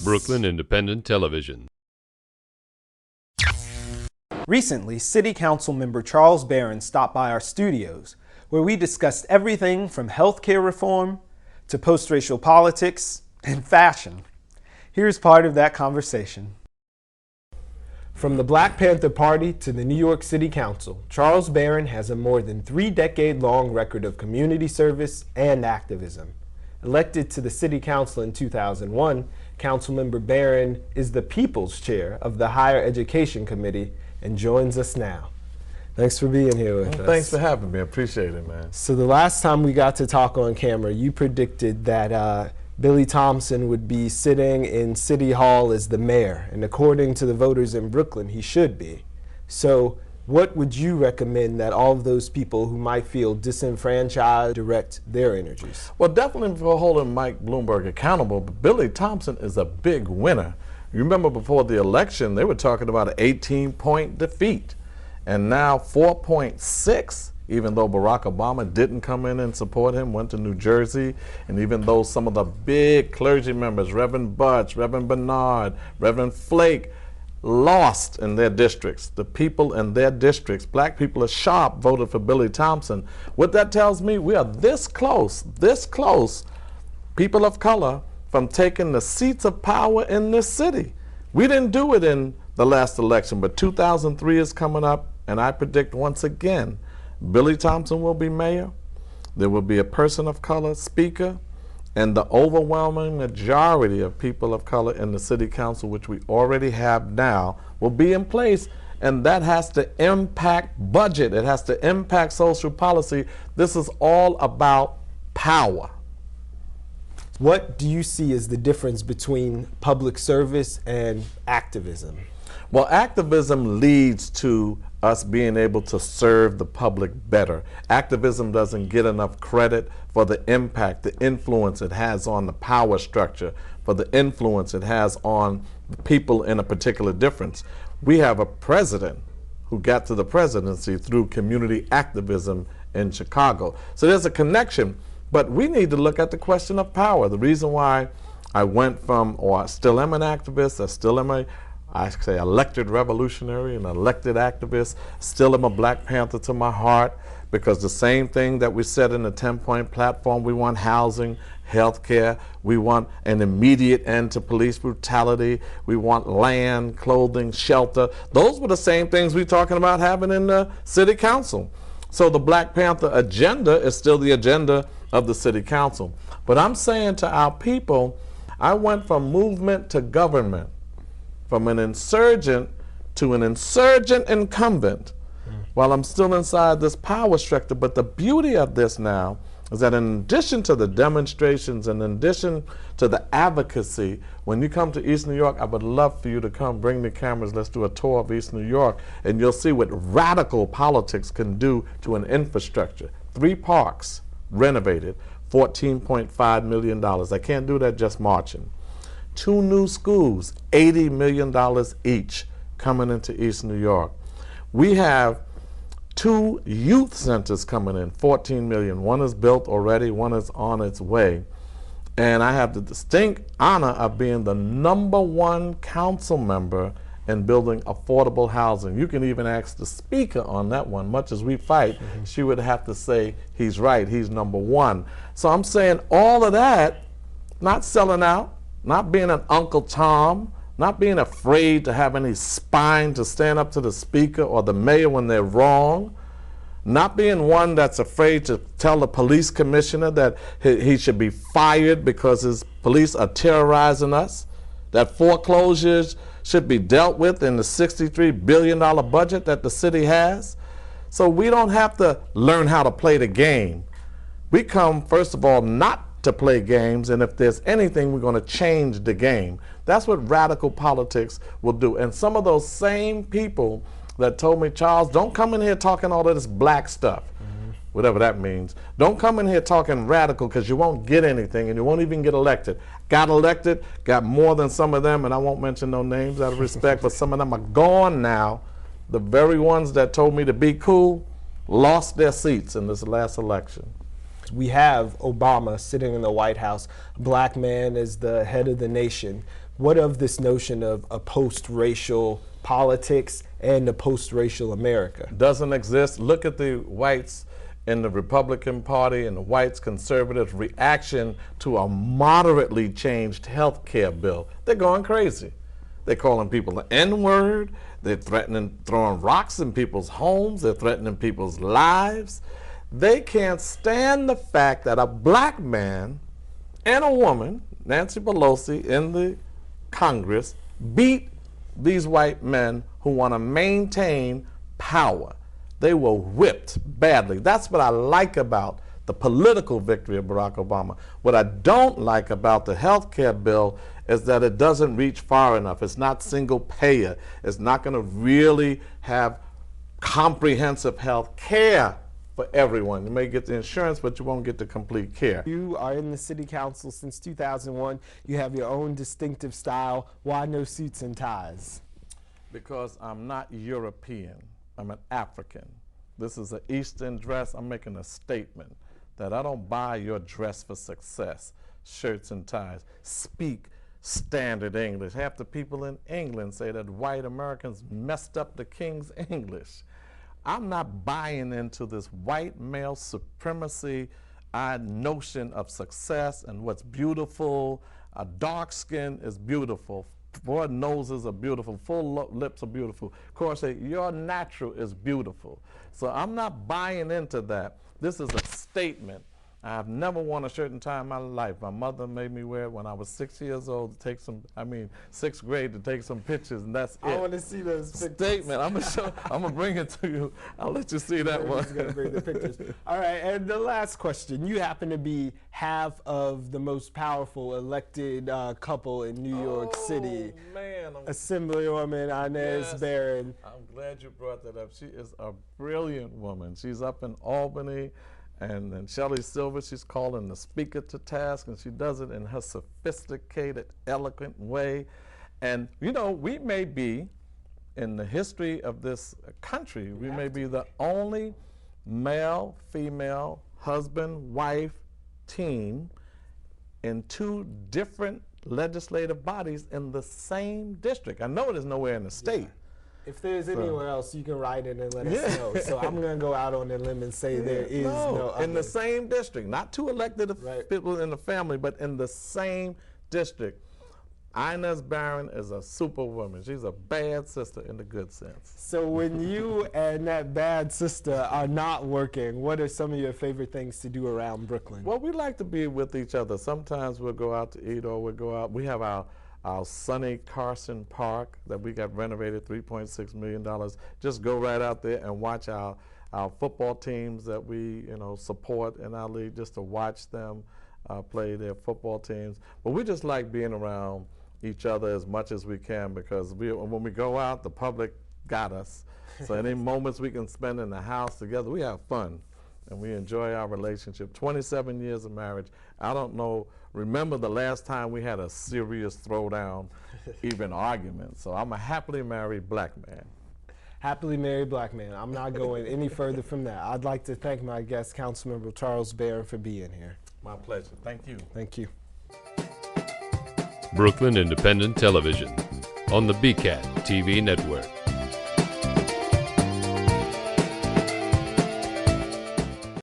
Brooklyn Independent Television. Recently, City Council member Charles Barron stopped by our studios, where we discussed everything from healthcare reform to post-racial politics and fashion. Here's part of that conversation. From the Black Panther Party to the New York City Council, Charles Barron has a more than 3-decade-long record of community service and activism. Elected to the City Council in 2001, Councilmember Barron is the People's Chair of the Higher Education Committee and joins us now. Thanks for being here with us. Thanks for having me. I appreciate it, man. So the last time we got to talk on camera, you predicted that Billy Thompson would be sitting in City Hall as the mayor, and according to the voters in Brooklyn, he should be. So what would you recommend that all of those people who might feel disenfranchised direct their energies? Well, definitely for holding Mike Bloomberg accountable, but Billy Thompson is a big winner. You remember before the election, they were talking about an 18-point defeat, and now 4.6, even though Barack Obama didn't come in and support him, went to New Jersey, and even though some of the big clergy members, Reverend Butch, Reverend Bernard, Reverend Flake, lost in their districts. The people in their districts, black people are sharp, voted for Billy Thompson. What that tells me, we are this close, people of color, from taking the seats of power in this city. We didn't do it in the last election, but 2003 is coming up, and I predict once again, Billy Thompson will be mayor, there will be a person of color speaker, and the overwhelming majority of people of color in the city council, which we already have now, will be in place, and that has to impact budget. It has to impact social policy. This is all about power. What do you see as the difference between public service and activism? Well, activism leads to us being able to serve the public better. Activism doesn't get enough credit for the impact, the influence it has on the power structure, for the influence it has on the people in a particular difference. We have a president who got to the presidency through community activism in Chicago. So there's a connection, but we need to look at the question of power. The reason why I went from, or I still am an activist, I still am I say elected revolutionary and elected activist, still am a Black Panther to my heart, because the same thing that we said in the 10-point platform, we want housing, health care, we want an immediate end to police brutality, we want land, clothing, shelter. Those were the same things we're talking about having in the city council. So the Black Panther agenda is still the agenda of the city council. But I'm saying to our people, I went from movement to government, from an insurgent to an insurgent incumbent, while I'm still inside this power structure. But the beauty of this now is that in addition to the demonstrations and in addition to the advocacy, when you come to East New York, I would love for you to come, bring the cameras, let's do a tour of East New York, and you'll see what radical politics can do to an infrastructure. 3 parks renovated, $14.5 million. I can't do that just marching. 2 new schools, $80 million each, coming into East New York. We have 2 youth centers coming in, $14 million. One is built already, one is on its way. And I have the distinct honor of being the #1 council member in building affordable housing. You can even ask the speaker on that one. Much as we fight, she would have to say he's right, he's #1. So I'm saying all of that, not selling out, not being an Uncle Tom, not being afraid to have any spine to stand up to the speaker or the mayor when they're wrong, not being one that's afraid to tell the police commissioner that he should be fired because his police are terrorizing us, that foreclosures should be dealt with in the $63 billion budget that the city has. So we don't have to learn how to play the game. We come, first of all, not to play games, and if there's anything, we're going to change the game. That's what radical politics will do. And some of those same people that told me, Charles, don't come in here talking all of this black stuff, whatever that means. Don't come in here talking radical, because you won't get anything and you won't even get elected. Got elected, got more than some of them, and I won't mention no names out of respect, but some of them are gone now. The very ones that told me to be cool lost their seats in this last election. we have Obama sitting in the White House, a black man as the head of the nation. What of this notion of a post-racial politics and a post-racial America? Doesn't exist. Look at the whites in the Republican Party and the whites conservative reaction to a moderately changed health care bill. They're going crazy. They're calling people the N-word. They're threatening, throwing rocks in people's homes. They're threatening people's lives. They can't stand the fact that a black man and a woman, Nancy Pelosi, in the Congress, beat these white men who want to maintain power. They were whipped badly. That's what I like about the political victory of Barack Obama. What I don't like about the health care bill is that it doesn't reach far enough. It's not single payer. It's not going to really have comprehensive health care for everyone. You may get the insurance, but you won't get the complete care. You are in the city council since 2001. You have your own distinctive style. Why no suits and ties? Because I'm not European. I'm an African. This is an Eastern dress. I'm making a statement that I don't buy your dress for success, shirts and ties. Speak standard English. Half the people in England say that white Americans messed up the King's English. I'm not buying into this white male supremacy notion of success and what's beautiful. A dark skin is beautiful. Broad noses are beautiful. Full lips are beautiful. Of course, your natural is beautiful. So I'm not buying into that. This is a statement. I've never worn a shirt and tie in my life. My mother made me wear it when I was 6 years old to take some, sixth grade to take some pictures, and that's it. I want to see those pictures. Statement. I'm gonna bring it to you. I'll let you see that one. He's gonna bring the pictures. All right, and the last question. You happen to be half of the most powerful elected couple in New York City. Man, Assemblywoman Inez Barron. I'm glad you brought that up. She is a brilliant woman. She's up in Albany. And then Shelley Silver, she's calling the speaker to task, and she does it in her sophisticated, eloquent way. And, you know, we may be, in the history of this country, we may be the only male, female, husband, wife team in two different legislative bodies in the same district. I know it is nowhere in the state. If there's anywhere else, you can write it and let us know. So I'm going to go out on a limb and say there is no other. In the same district, not two elected people in the family, but in the same district. Inez Barron is a superwoman. She's a bad sister in the good sense. So when you and that bad sister are not working, what are some of your favorite things to do around Brooklyn? Well, we like to be with each other. Sometimes we'll go out to eat, or we'll go out. We have our sunny Carson Park that we got renovated, $3.6 million. Just go right out there and watch our football teams that we support in our league, just to watch them play their football teams. But we just like being around each other as much as we can, because when we go out, the public got us. So any moments we can spend in the house together, we have fun and we enjoy our relationship. 27 years of marriage. I don't remember the last time we had a serious throwdown, even argument. So I'm a happily married black man. Happily married black man. I'm not going any further from that. I'd like to thank my guest, Councilmember Charles Barron, for being here. My pleasure. Thank you. Thank you. Brooklyn Independent Television on the BCAT TV network.